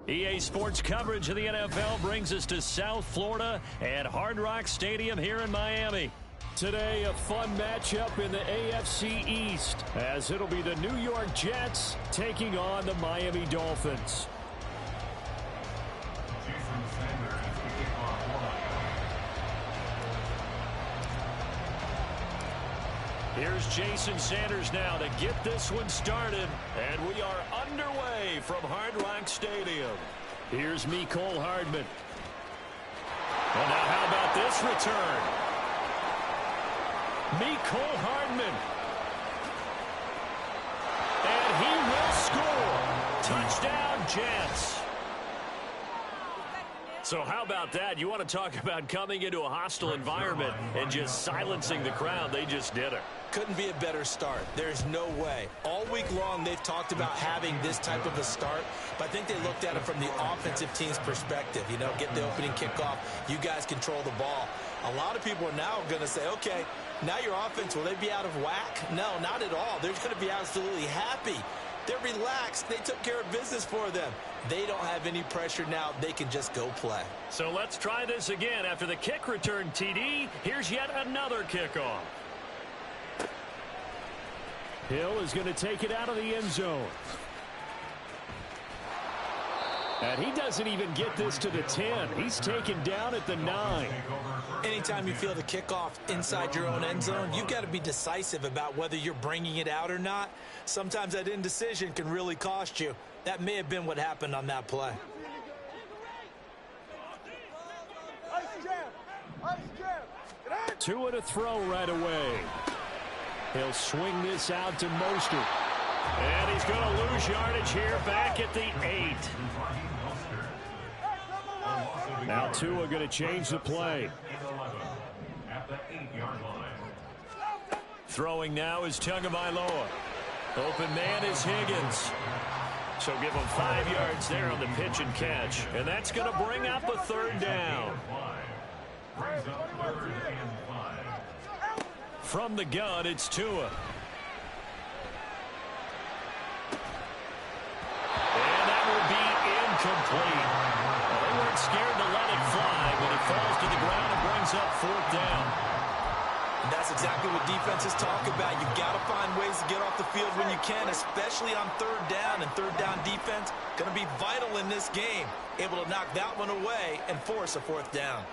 EA Sports coverage of the NFL brings us to South Florida at Hard Rock Stadium here in Miami. Today, a fun matchup in the AFC East, as it'll be the New York Jets taking on the Miami Dolphins. Here's Jason Sanders now to get this one started, and we are underway from Hard Rock Stadium. Here's Mecole Hardman. And now how about this return? Mecole Hardman. And he will score. Touchdown, Jets. So how about that? You want to talk about coming into a hostile environment and just silencing the crowd. They just did it. Couldn't be a better start. There's no way. All week long, they've talked about having this type of a start, but I think they looked at it from the offensive team's perspective. You know, get the opening kickoff. You guys control the ball. A lot of people are now going to say, okay, now your offense, will they be out of whack? No, not at all. They're going to be absolutely happy. They're relaxed. They took care of business for them. They don't have any pressure now. They can just go play. So let's try this again. After the kick return TD, here's yet another kickoff. Hill is going to take it out of the end zone. And he doesn't even get this to the 10. He's taken down at the 9. Anytime you feel the kickoff inside your own end zone, you've got to be decisive about whether you're bringing it out or not. Sometimes that indecision can really cost you. That may have been what happened on that play. Two to throw right away. He'll swing this out to Mostert. And he's going to lose yardage here back at the 8. Now Tua going to change the play. Throwing now is Tagovailoa. Open man is Higgins. So give him 5 yards there on the pitch and catch. And that's going to bring up a third down. From the gun, it's Tua. And that will be incomplete. Well, they weren't scared to let it fly, but it falls to the ground and brings up 4th down. And that's exactly what defenses talk about. You've got to find ways to get off the field when you can, especially on 3rd down. And 3rd down defense going to be vital in this game. Able to knock that one away and force a 4th down.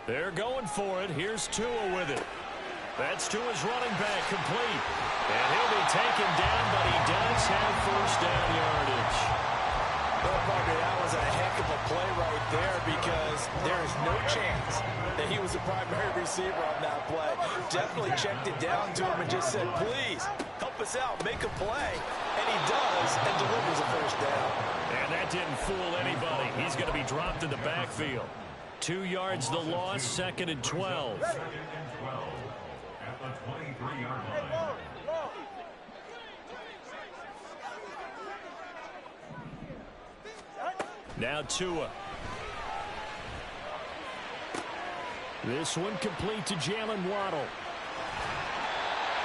They're going for it. Here's Tua with it. That's Tua's running back, complete. And he'll be taken down, but he does have 1st down yardage. Well, Parker, that was a heck of a play right there because there is no chance that he was the primary receiver on that play. Definitely checked it down to him and just said, please, help us out, make a play. And he does and delivers a 1st down. And that didn't fool anybody. He's going to be dropped in the backfield. 2 yards the loss, 2nd and 12. At the 23-yard line. Now Tua. This one complete to Jalen Waddle.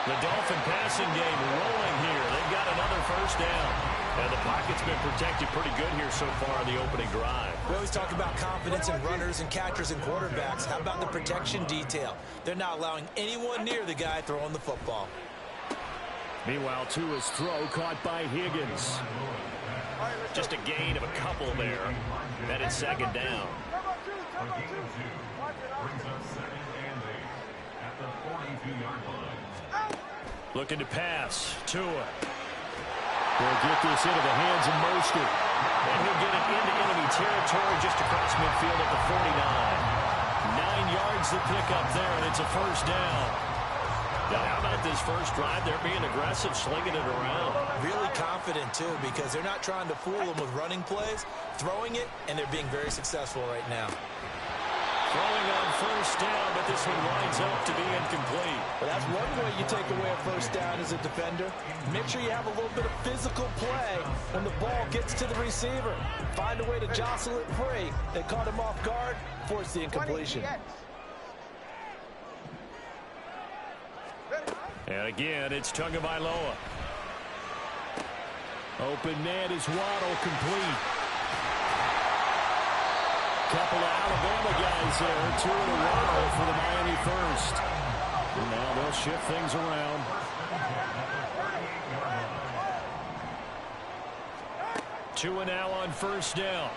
The Dolphin passing game rolling here. They've got another 1st down. And the pocket's been protected pretty good here so far on the opening drive. We always talk about confidence in runners and catchers and quarterbacks. How about the protection detail? They're not allowing anyone near the guy throwing the football. Meanwhile, Tua's throw caught by Higgins. Just a gain of a couple there. That is 2nd down. Looking to pass. Tua. They'll get this into the hands of Mostert. And he'll get it into enemy territory just across midfield at the 49. 9 yards to pick up there, and it's a 1st down. Now, how about this first drive? They're being aggressive, slinging it around. Really confident, too, because they're not trying to fool them with running plays, throwing it, and they're being very successful right now. Throwing on 1st down, but this one winds up to be incomplete. Well, that's one way you take away a 1st down as a defender. Make sure you have a little bit of physical play when the ball gets to the receiver. Find a way to jostle it free. They caught him off guard, forced the incompletion. And again, it's Tagovailoa. Open man is Waddle, complete. Couple of Alabama guys there, 2 in a row for the Miami first. And now they'll shift things around. Two and now on first down.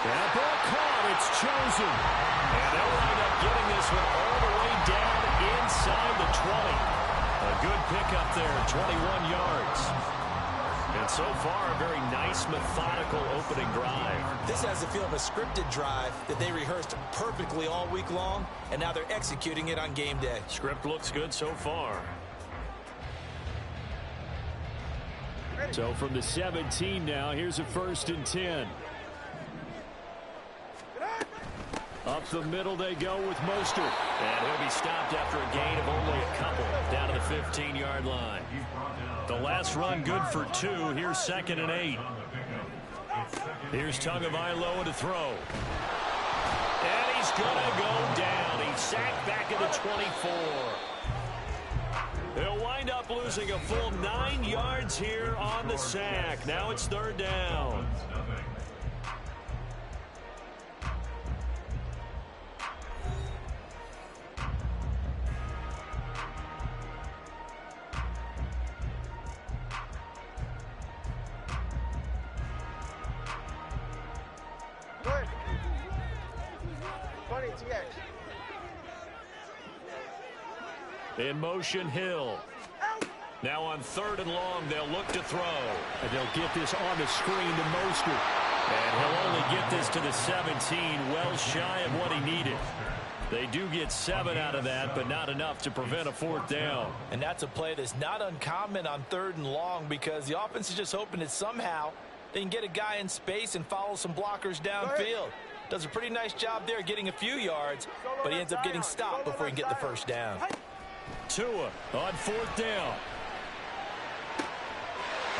That ball caught. It's chosen. And they'll wind up getting this one all the way down inside the 20. A good pickup there, 21 yards. And so far, a very nice, methodical opening drive. This has the feel of a scripted drive that they rehearsed perfectly all week long, and now they're executing it on game day. Script looks good so far. So from the 17 now, here's a 1st and 10. Up the middle they go with Mostert. And he'll be stopped after a gain of only a couple down to the 15-yard line. The last run good for 2. Here's 2nd and 8. Here's Tagovailoa to throw. And he's going to go down. He's sacked back at the 24. They'll wind up losing a full 9 yards here on the sack. Now it's 3rd down. In motion, Hill. Now on 3rd and long, they'll look to throw. And they'll get this on the screen to Mostert. And he'll only get this to the 17, well shy of what he needed. They do get 7 out of that, but not enough to prevent a 4th down. And that's a play that's not uncommon on 3rd and long, because the offense is just hoping that somehow they can get a guy in space and follow some blockers downfield. Does a pretty nice job there getting a few yards, but he ends up getting stopped before he can get the 1st down. Tua on 4th down.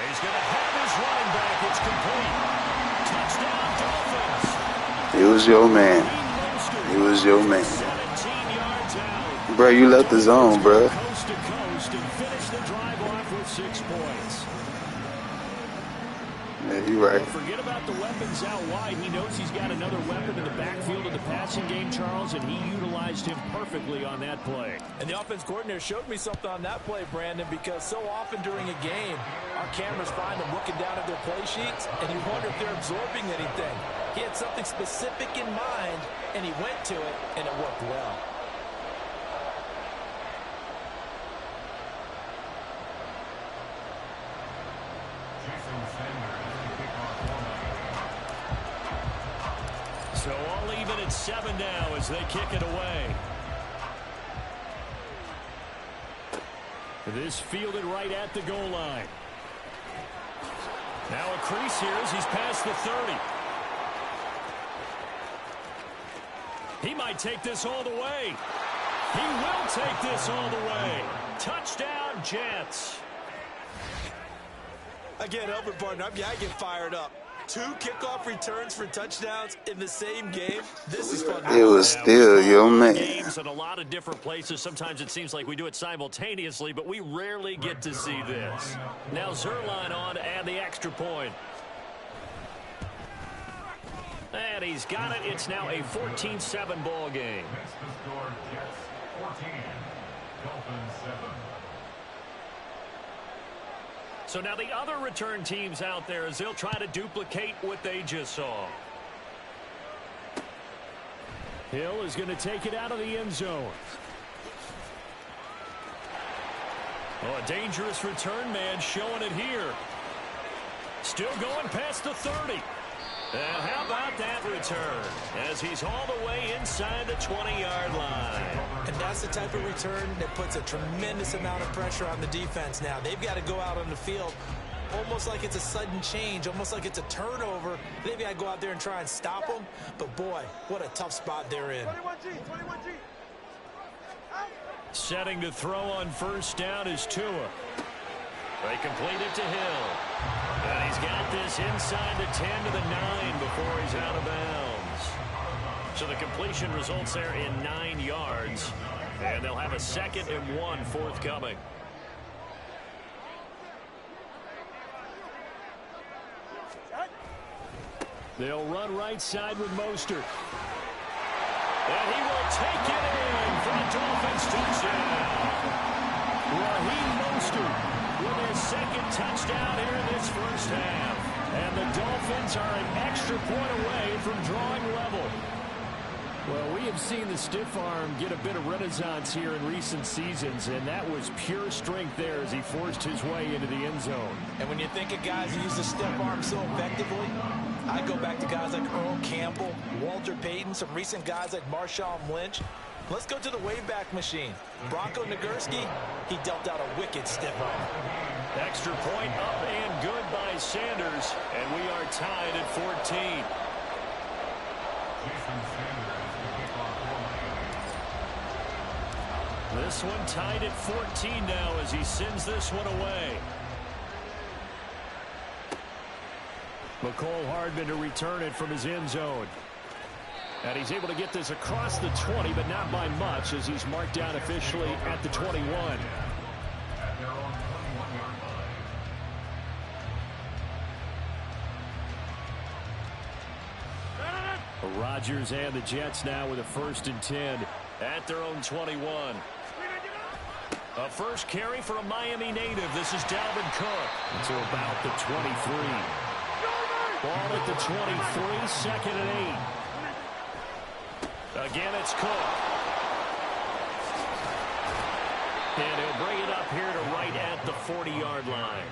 He's going to have his running back. It's complete. Touchdown, Dolphins. He was your man. He was your man. 17 yards out. Bro, you left the zone, bro. Coast to coast and finish the drive off with 6 points. Yeah, you right. Well, forget about the weapons out wide. He knows he's got another weapon in the backfield of the passing game, Charles, and he utilized him perfectly on that play. And the offense coordinator showed me something on that play, Brandon, because so often during a game, our cameras find them looking down at their play sheets, and you wonder if they're absorbing anything. He had something specific in mind, and he went to it, and it worked well. So all even at 7 now as they kick it away. This fielded right at the goal line. Now a crease here as he's past the 30. He might take this all the way. He will take this all the way. Touchdown, Jets. Again, Elbert partner, I get fired up. 2 kickoff returns for touchdowns in the same game. This is fun. It was still your man. Games in a lot of different places. Sometimes it seems like we do it simultaneously, but we rarely get to see this. Now Zerline on to add the extra point. And he's got it. It's now a 14-7 ball game. That's the score, Jets 14, Dolphins 7. So now the other return teams out there as they'll try to duplicate what they just saw. Hill is going to take it out of the end zone. Oh, a dangerous return man showing it here. Still going past the 30. And how about that return as he's all the way inside the 20-yard line. And that's the type of return that puts a tremendous amount of pressure on the defense now. They've got to go out on the field almost like it's a sudden change, almost like it's a turnover. They've got to go out there and try and stop them. But, boy, what a tough spot they're in. 21G. Setting to throw on first down is Tua. They complete it to Hill. And he's got this inside the 10 to the 9 before he's out of bounds. So the completion results there in 9 yards. And they'll have a 2nd and 1 forthcoming. They'll run right side with Mostert. And he will take it in for a Dolphins touchdown. Raheem Mostert with his 2nd touchdown here in this first half. And the Dolphins are an extra point away from drawing level. Well, we have seen the stiff arm get a bit of renaissance here in recent seasons, and that was pure strength there as he forced his way into the end zone. And when you think of guys who use the stiff arm so effectively, I go back to guys like Earl Campbell, Walter Payton, some recent guys like Marshawn Lynch. Let's go to the Wayback Machine. Bronco Nagurski, he dealt out a wicked stiff arm. Extra point up and good by Sanders, and we are tied at 14. This one tied at 14 now as he sends this one away. McCole Hardman to return it from his end zone. And he's able to get this across the 20, but not by much as he's marked down officially at the 21. Rodgers and the Jets now with a 1st and 10 at their own 21. A first carry for a Miami native. This is Dalvin Cook to about the 23. Ball at the 23, 2nd and 8. Again, it's Cook. And he'll bring it up here to right at the 40-yard line.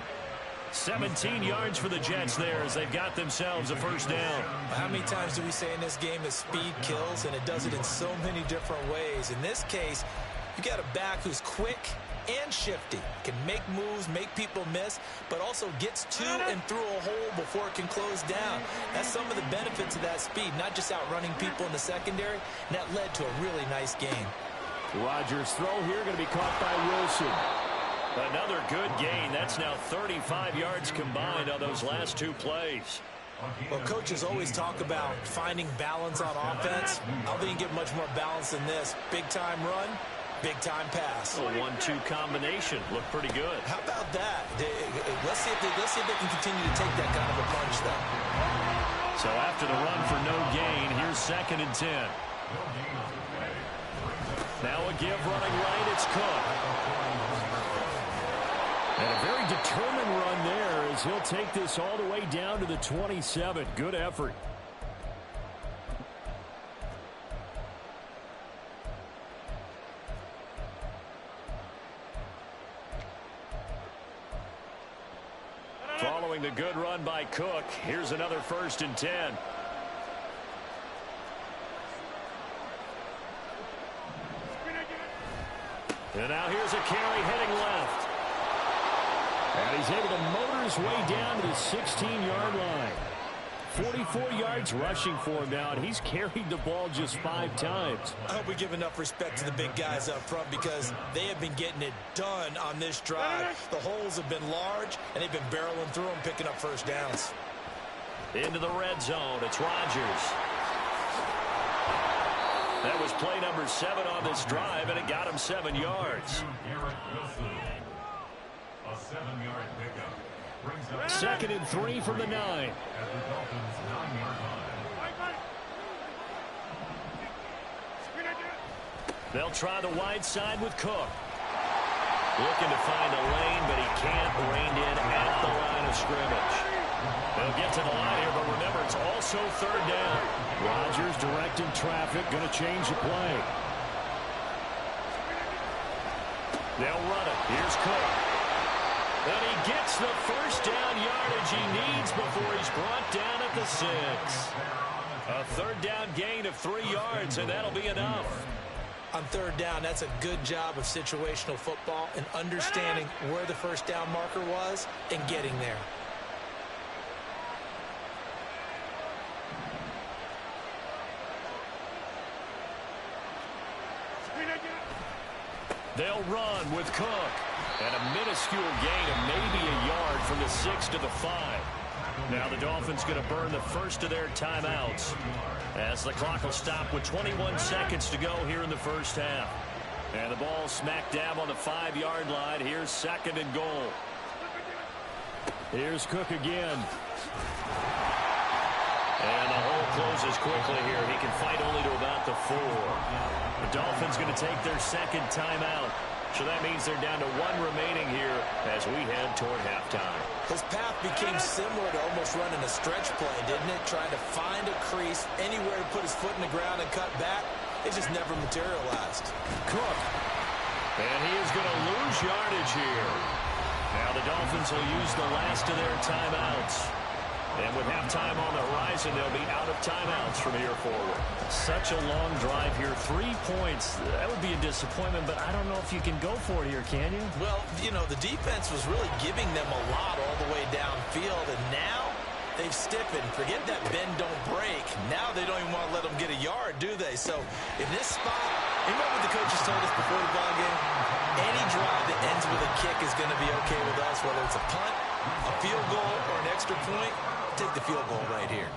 17 yards for the Jets there as they've got themselves a first down. How many times do we say in this game that speed kills, and it does it in so many different ways? In this case, you got a back who's quick and shifty, can make moves, make people miss, but also gets to and through a hole before it can close down. That's some of the benefits of that speed, not just outrunning people in the secondary, and that led to a really nice game. Rodgers' throw here going to be caught by Wilson. Another good gain. That's now 35 yards combined on those last 2 plays. Well, coaches always talk about finding balance on offense. I don't think you get much more balance than this. Big-time run, big-time pass. A 1-2 combination. Looked pretty good. How about that? Let's see if they can continue to take that kind of a punch, though. So after the run for no gain, here's 2nd and 10. Now a give running right. It's Cook. And a very determined run there as he'll take this all the way down to the 27. Good effort. Following the good run by Cook, here's another 1st and 10. And now here's a carry heading left. And he's able to motor his way down to the 16-yard line. 44 yards rushing for him now, and he's carried the ball just 5 times. I hope we give enough respect to the big guys up front because they have been getting it done on this drive. The holes have been large, and they've been barreling through them, picking up first downs. Into the red zone, it's Rodgers. That was play number 7 on this drive, and it got him 7 yards. A 7-yard pickup. 2nd and 3 from the 9. At the Dolphins' 9-yard line. They'll try the wide side with Cook. Looking to find a lane, but he can't. Reined in at the line of scrimmage. They'll get to the line here, but remember, it's also 3rd down. Rodgers directing traffic, going to change the play. They'll run it. Here's Cook. And he gets the first down yardage he needs before he's brought down at the 6. A 3rd down gain of 3 yards, and that'll be enough. On 3rd down, that's a good job of situational football and understanding where the first down marker was and getting there. They'll run with Cook. And a minuscule gain of maybe a yard from the 6 to the 5. Now the Dolphins going to burn the first of their timeouts as the clock will stop with 21 seconds to go here in the first half. And the ball smack dab on the 5-yard line. Here's 2nd and goal. Here's Cook again. And the hole closes quickly here. He can fight only to about the 4. The Dolphins going to take their 2nd timeout. So that means they're down to 1 remaining here as we head toward halftime. His path became similar to almost running a stretch play, didn't it? Trying to find a crease, anywhere to put his foot in the ground and cut back. It just never materialized. Cook. And he is going to lose yardage here. Now the Dolphins will use the last of their timeouts. And with halftime on the horizon, they'll be out of timeouts from here forward. Such a long drive here. 3 points. That would be a disappointment, but I don't know if you can go for it here, can you? Well, you know, the defense was really giving them a lot all the way downfield, and now they've stiffened. Forget that bend, don't break. Now they don't even want to let them get a yard, do they? So in this spot, remember what the coaches told us before the ball game? Any drive that ends with a kick is going to be okay with us, whether it's a punt, a field goal, or an extra point. Take the field goal right here.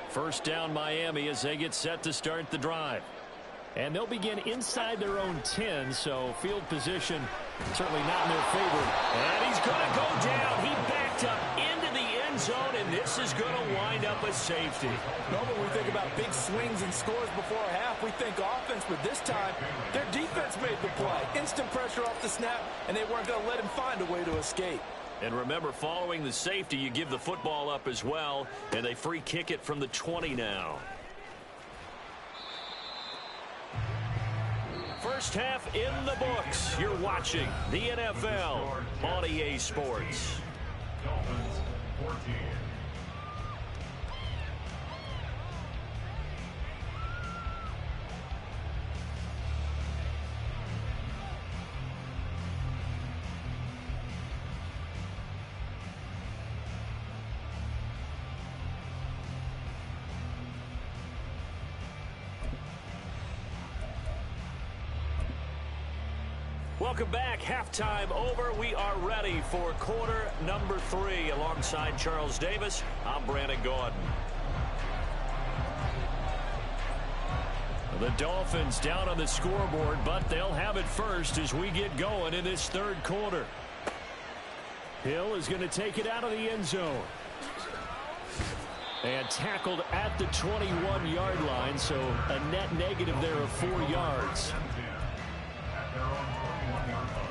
First down Miami as they get set to start the drive. And they'll begin inside their own 10, so field position certainly not in their favor. And he's going to go down. He backed up into the end zone, and this is going to wind up a safety. Normally we think about big swings and scores before a half. We think offense, but this time their defense made the play. Instant pressure off the snap, and they weren't going to let him find a way to escape. And remember, following the safety, you give the football up as well, and they free kick it from the 20 now. First half in the books. You're watching the NFL on EA Sports. Dolphins 14. Welcome back. Halftime over. We are ready for quarter number 3. Alongside Charles Davis, I'm Brandon Gordon. The Dolphins down on the scoreboard, but they'll have it first as we get going in this 3rd quarter. Hill is going to take it out of the end zone. And tackled at the 21-yard line, so a net negative there of 4 yards. At their own 21-yard line.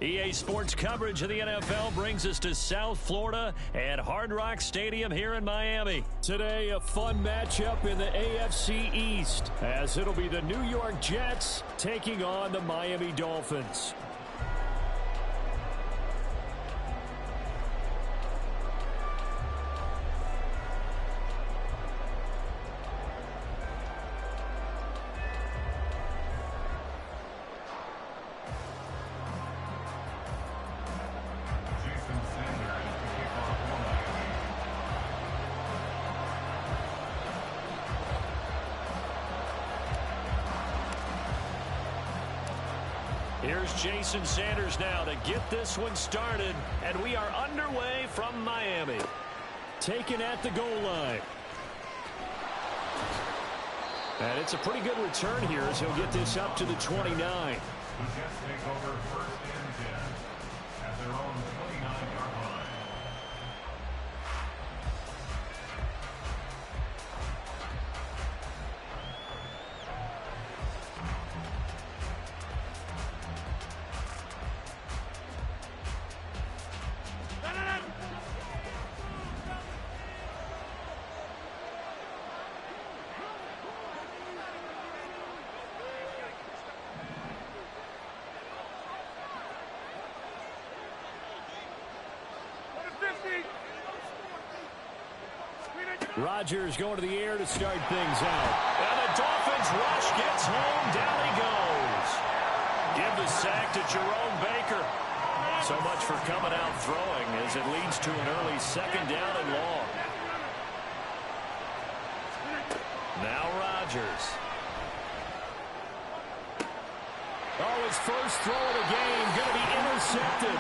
EA Sports coverage of the NFL brings us to South Florida at Hard Rock Stadium here in Miami. Today, a fun matchup in the AFC East, as it'll be the New York Jets taking on the Miami Dolphins. Here's Jason Sanders now to get this one started, and we are underway from Miami. Taken at the goal line. And it's a pretty good return here as he'll get this up to the 29. The Jets take over first and 10 at their own 29-yard line. Rodgers going to the air to start things out. And the Dolphins rush gets home. Down he goes. Give the sack to Jerome Baker. So much for coming out throwing as it leads to an early second down and long. Now Rodgers. Oh, his first throw of the game going to be intercepted.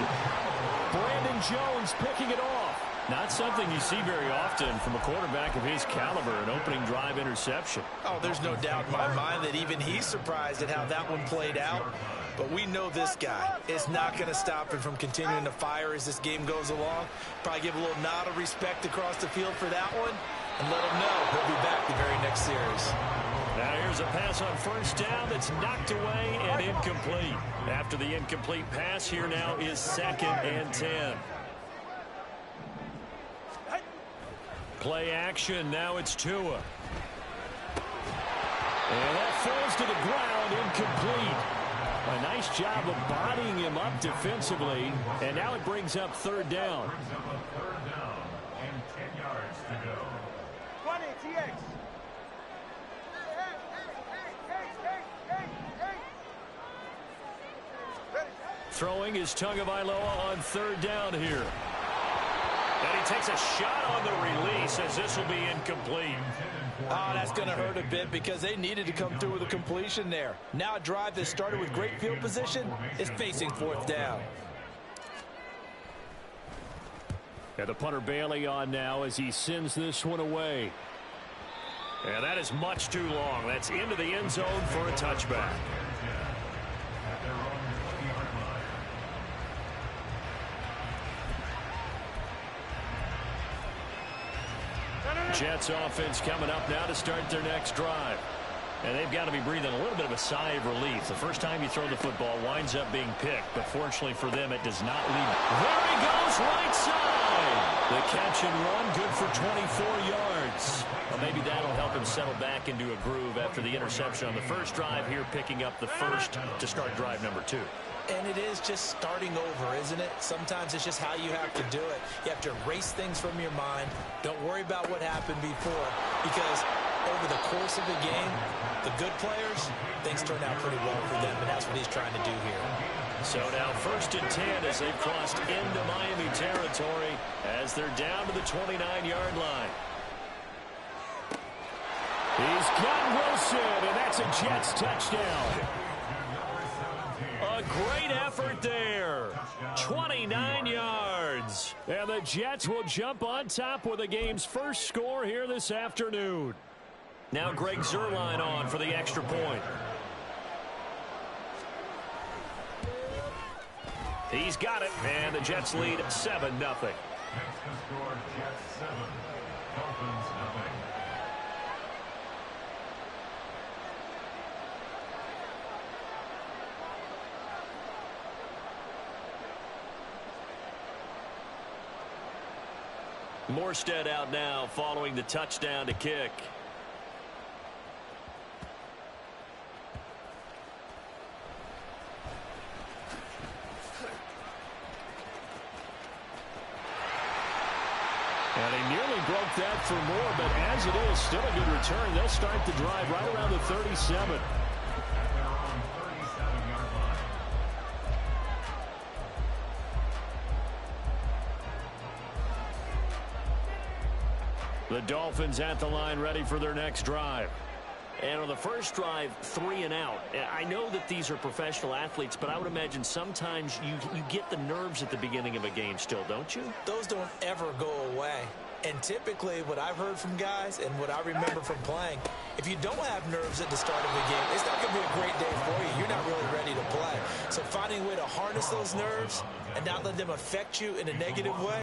Brandon Jones picking it off. Not something you see very often from a quarterback of his caliber, an opening drive interception. Oh, there's no doubt in my mind that even he's surprised at how that one played out. But we know this guy is not going to stop him from continuing to fire as this game goes along. Probably give a little nod of respect across the field for that one and let him know he'll be back the very next series. Now here's a pass on first down that's knocked away and incomplete. After the incomplete pass, here now is 2nd and 10. Play action. Now it's Tua. And that falls to the ground, incomplete. A nice job of bodying him up defensively. And now it brings up 3rd down. Brings up a 3rd down and 10 yards to go. 20, TX. Throwing is Tagovailoa on 3rd down here. And he takes a shot on the release as this will be incomplete. Oh, that's going to hurt a bit because they needed to come through with a completion there. Now a drive that started with great field position is facing 4th down. And the punter Bailey on now as he sends this one away. And that is much too long. That's into the end zone for a touchback. At their own 20-yard line. Jets offense coming up now to start their next drive. And they've got to be breathing a little bit of a sigh of relief. The first time you throw the football winds up being picked, but fortunately for them, it does not lead. There he goes, right side. The catch and run, good for 24 yards. Well, maybe that'll help him settle back into a groove after the interception on the first drive here, picking up the first to start drive number 2. And it is just starting over, isn't it? Sometimes it's just how you have to do it. You have to erase things from your mind. Don't worry about what happened before, because over the course of the game, the good players, things turn out pretty well for them, and that's what he's trying to do here. So now 1st and 10 as they've crossed into Miami territory as they're down to the 29-yard line. He's got Wilson, and that's a Jets touchdown. A great effort there. 29 yards. And the Jets will jump on top with the game's first score here this afternoon. Now Greg Zuerlein on for the extra point. He's got it, and the Jets lead 7-0. Next to score, Jets 7, Dolphins 0. Morstead out now following the touchdown to kick. And he nearly broke that for more, but as it is, still a good return. They'll start the drive right around the 37. At their own 37-yard line. The Dolphins at the line ready for their next drive. And on the first drive, 3 and out. I know that these are professional athletes, but I would imagine sometimes you get the nerves at the beginning of a game still, don't you? Those don't ever go away. And typically what I've heard from guys and what I remember from playing, if you don't have nerves at the start of a game, it's not going to be a great day for you. You're not really ready to play. So finding a way to harness those nerves and not let them affect you in a negative way,